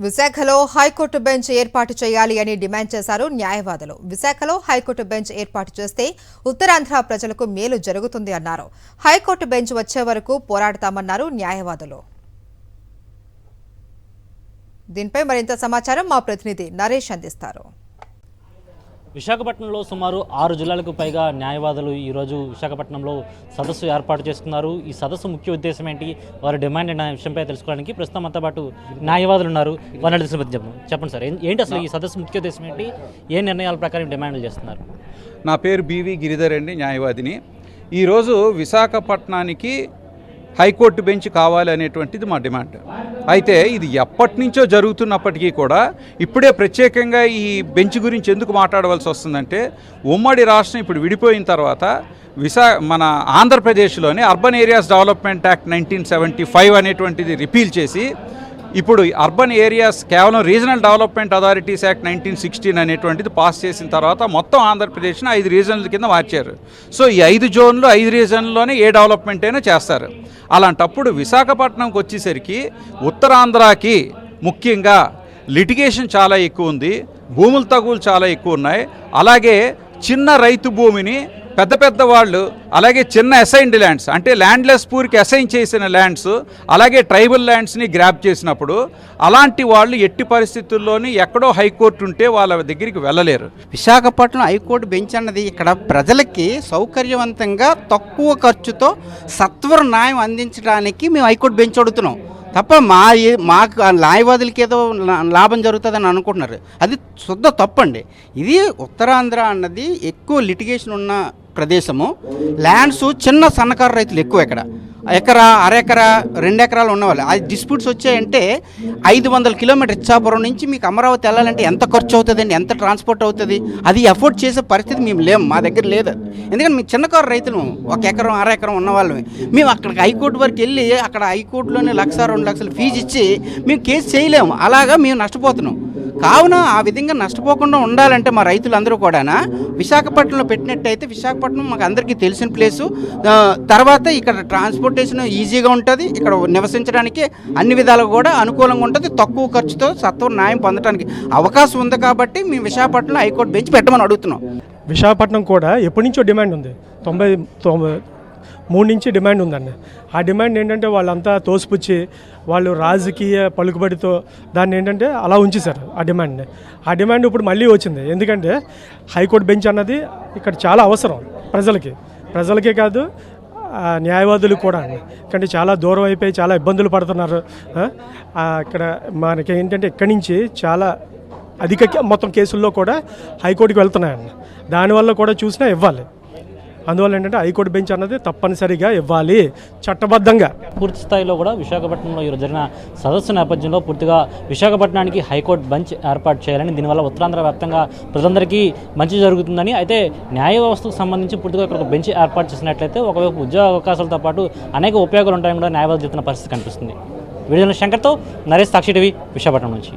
విశాఖలో high court bench ఏర్పాటు చేయాలి అని డిమాండ్ చేశారు న్యాయవాదులు. విశాఖలో హైకోర్టు బెంచ్ ఏర్పాటు చేస్తే ఉత్తరాంధ్ర ప్రజలకు మేలు జరుగుతుంది అన్నారు. హైకోర్టు బెంచ్ వచ్చే వరకు పోరాడతామన్నారు న్యాయవాదులు. దీనిపై మరింత సమాచారం మా ప్రతినిధి నరేష్ అందిస్తారు. విశాఖపట్నంలో సుమారు 6 జిల్లాలకు పైగా న్యాయవాదులు ఈరోజు విశాఖపట్నంలో సదస్సు ఏర్పాటు చేస్తున్నారు. ఈ సదస్సు ముఖ్య ఉద్దేశం ఏంటి, వారి డిమాండ్ అనే విషయంపై తెలుసుకోవడానికి ప్రస్తుతం మనతో పాటు న్యాయవాదులు ఉన్నారు. వారిని చెప్పండి సార్, ఏంటి అసలు ఈ సదస్సు ముఖ్య ఉద్దేశం ఏంటి, ఏ నిర్ణయాల ప్రకారం డిమాండ్లు చేస్తున్నారు? నా పేరు బివి గిరిధర్ అండి, న్యాయవాదిని. ఈరోజు విశాఖపట్నానికి హైకోర్టు బెంచ్ కావాలి అనేటువంటిది మా డిమాండ్. అయితే ఇది ఎప్పటి నుంచో జరుగుతున్నప్పటికీ కూడా ఇప్పుడే ప్రత్యేకంగా ఈ బెంచ్ గురించి ఎందుకు మాట్లాడవలసి వస్తుందంటే, ఉమ్మడి రాష్ట్రం ఇప్పుడు విడిపోయిన తర్వాత మన ఆంధ్రప్రదేశ్లోని అర్బన్ ఏరియాస్ డెవలప్మెంట్ యాక్ట్ 1975 అనేటువంటిది రిపీల్ చేసి ఇప్పుడు అర్బన్ ఏరియాస్ కేవలం రీజనల్ డెవలప్మెంట్ అథారిటీస్ యాక్ట్ 1916 అనేటువంటిది పాస్ చేసిన తర్వాత మొత్తం ఆంధ్రప్రదేశ్ని 5 రీజన్ల కింద మార్చారు. సో ఈ 5 జోన్లు 5 రీజన్లోనే ఏ డెవలప్మెంట్ అయినా చేస్తారు. అలాంటప్పుడు విశాఖపట్నంకి వచ్చేసరికి ఉత్తరాంధ్రకి ముఖ్యంగా లిటిగేషన్ చాలా ఎక్కువ ఉంది, భూముల తగులు చాలా ఎక్కువ ఉన్నాయి. అలాగే చిన్న రైతు భూమిని పెద్ద వాళ్ళు, అలాగే చిన్న అసైన్డ్ ల్యాండ్స్ అంటే ల్యాండ్లెస్ పూర్కి అసైన్ చేసిన ల్యాండ్స్, అలాగే ట్రైబల్ ల్యాండ్స్ని గ్రాప్ చేసినప్పుడు అలాంటి వాళ్ళు ఎట్టి పరిస్థితుల్లోని ఎక్కడో హైకోర్టు ఉంటే వాళ్ళ దగ్గరికి వెళ్ళలేరు. విశాఖపట్నం హైకోర్టు బెంచ్ అన్నది ఇక్కడ ప్రజలకి సౌకర్యవంతంగా తక్కువ ఖర్చుతో సత్వర న్యాయం అందించడానికి మేము హైకోర్టు బెంచ్ అడుగుతున్నాం తప్ప మాకు న్యాయవాదులకి ఏదో లాభం జరుగుతుందని అనుకుంటున్నారు. అది శుద్ధ తప్పండి. ఇది ఉత్తరాంధ్ర అన్నది ఎక్కువ లిటిగేషన్ ఉన్న ప్రదేశము. ల్యాండ్స్ చిన్న సన్నకారు రైతులు ఎక్కువ, ఇక్కడ ఎకరా, అరెకరా, 2 ఎకరాలు ఉన్నవాళ్ళు. అది డిస్ప్యూట్స్ వచ్చాయంటే 500 కిలోమీటర్ ఇచ్చాపురం నుంచి మీకు అమరావతి వెళ్ళాలంటే ఎంత ఖర్చు అవుతుందండి, ఎంత ట్రాన్స్పోర్ట్ అవుతుంది, అది ఎఫోర్డ్ చేసే పరిస్థితి మేము లేము, మా దగ్గర లేదు. ఎందుకంటే మేము చిన్నకారు రైతులు, 1 ఎకరం 1/2 ఎకరం ఉన్నవాళ్ళమే. మేము అక్కడికి హైకోర్టు వరకు వెళ్ళి అక్కడ హైకోర్టులోనే 1,00,000-2 లక్షలు ఫీజు ఇచ్చి మేము కేసు చేయలేము. అలాగా మేము నష్టపోతున్నాం. కావున ఆ విధంగా నష్టపోకుండా ఉండాలంటే మా రైతులందరూ కూడా విశాఖపట్నంలో పెట్టినట్టయితే, విశాఖపట్నం మాకు అందరికీ తెలిసిన ప్లేసు, తర్వాత ఇక్కడ ట్రాన్స్పోర్టేషన్ ఈజీగా ఉంటుంది, ఇక్కడ నివసించడానికి అన్ని విధాలుగా కూడా అనుకూలంగా ఉంటుంది, తక్కువ ఖర్చుతో సత్వర న్యాయం పొందడానికి అవకాశం ఉంది. కాబట్టి మేము విశాఖపట్నంలో హైకోర్టు బెంచ్ పెట్టమని అడుగుతున్నాం. విశాఖపట్నం కూడా ఎప్పటి నుంచో డిమాండ్ ఉంది, 93 నుంచి డిమాండ్ ఉందండి. ఆ డిమాండ్ ఏంటంటే వాళ్ళంతా తోసిపుచ్చి వాళ్ళు రాజకీయ పలుకుబడితో దాన్ని ఏంటంటే అలా ఉంచేశారు ఆ డిమాండ్ని. ఆ డిమాండ్ ఇప్పుడు మళ్ళీ వచ్చింది. ఎందుకంటే హైకోర్టు బెంచ్ అన్నది ఇక్కడ చాలా అవసరం ప్రజలకే కాదు, న్యాయవాదులు కూడా. ఎందుకంటే చాలా దూరం అయిపోయి చాలా ఇబ్బందులు పడుతున్నారు. ఇక్కడ మనకి ఏంటంటే ఇక్కడి నుంచి చాలా అధిక మొత్తం కేసుల్లో కూడా హైకోర్టుకి వెళ్తున్నాయండి. దానివల్ల కూడా చూసినా ఇవ్వాలి. అందువల్ల ఏంటంటే హైకోర్టు బెంచ్ అన్నది తప్పనిసరిగా ఇవ్వాలి, చట్టబద్ధంగా. పూర్తి స్థాయిలో కూడా విశాఖపట్నంలో ఈరోజు జరిగిన సదస్సు నేపథ్యంలో పూర్తిగా విశాఖపట్నానికి హైకోర్టు బెంచ్ ఏర్పాటు చేయాలని, దీనివల్ల ఉత్తరాంధ్ర వ్యాప్తంగా ప్రజలందరికీ మంచి జరుగుతుందని, అయితే న్యాయ వ్యవస్థకు సంబంధించి పూర్తిగా ఇక్కడ ఒక బెంచ్ ఏర్పాటు చేసినట్లయితే ఒకవైపు ఉద్యోగ అవకాశాలతో పాటు అనేక ఉపయోగాలు ఉంటాయని కూడా న్యాయవాదులు చెప్తున్న పరిస్థితి కనిపిస్తుంది. వీడియో శంకర్తో నరేష్, సాక్షి టీవీ, విశాఖపట్నం నుంచి.